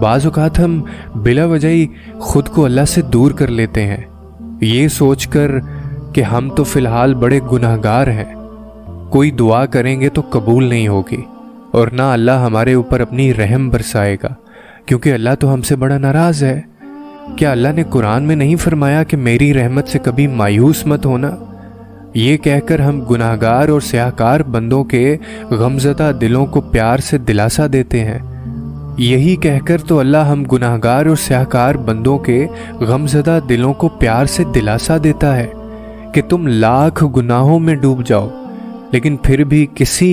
بعض اوقات ہم بلا وجہ ہی خود کو اللہ سے دور کر لیتے ہیں، یہ سوچ کر کہ ہم تو فی الحال بڑے گناہگار ہیں، کوئی دعا کریں گے تو قبول نہیں ہوگی، اور نہ اللہ ہمارے اوپر اپنی رحم برسائے گا، کیونکہ اللہ تو ہم سے بڑا ناراض ہے۔ کیا اللہ نے قرآن میں نہیں فرمایا کہ میری رحمت سے کبھی مایوس مت ہونا؟ یہ کہہ کر ہم گناہگار اور سیاہکار بندوں کے غمزدہ دلوں کو پیار سے دلاسا دیتے ہیں۔ یہی کہہ کر تو اللہ ہم گناہگار اور سیاہکار بندوں کے غمزدہ دلوں کو پیار سے دلاسا دیتا ہے کہ تم لاکھ گناہوں میں ڈوب جاؤ، لیکن پھر بھی کسی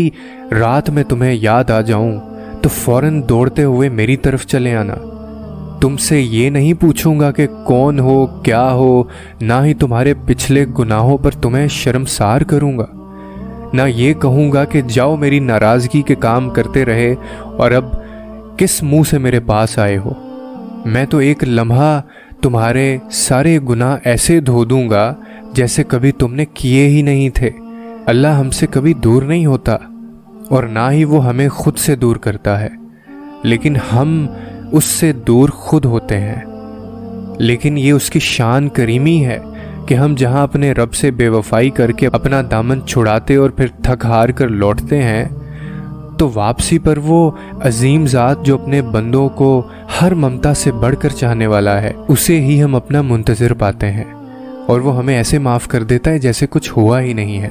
رات میں تمہیں یاد آ جاؤں تو فوراً دوڑتے ہوئے میری طرف چلے آنا۔ تم سے یہ نہیں پوچھوں گا کہ کون ہو، کیا ہو، نہ ہی تمہارے پچھلے گناہوں پر تمہیں شرمسار کروں گا، نہ یہ کہوں گا کہ جاؤ میری ناراضگی کے کام کرتے رہے اور اب کس منہ سے میرے پاس آئے ہو۔ میں تو ایک لمحہ تمہارے سارے گناہ ایسے دھو دوں گا جیسے کبھی تم نے کیے ہی نہیں تھے۔ اللہ ہم سے کبھی دور نہیں ہوتا اور نہ ہی وہ ہمیں خود سے دور کرتا ہے، لیکن ہم اس سے دور خود ہوتے ہیں۔ لیکن یہ اس کی شان کریمی ہے کہ ہم جہاں اپنے رب سے بے وفائی کر کے اپنا دامن چھڑاتے اور پھر تھک ہار کر لوٹتے ہیں، تو واپسی پر وہ عظیم ذات جو اپنے بندوں کو ہر ممتا سے بڑھ کر چاہنے والا ہے، اسے ہی ہم اپنا منتظر پاتے ہیں، اور وہ ہمیں ایسے معاف کر دیتا ہے جیسے کچھ ہوا ہی نہیں ہے۔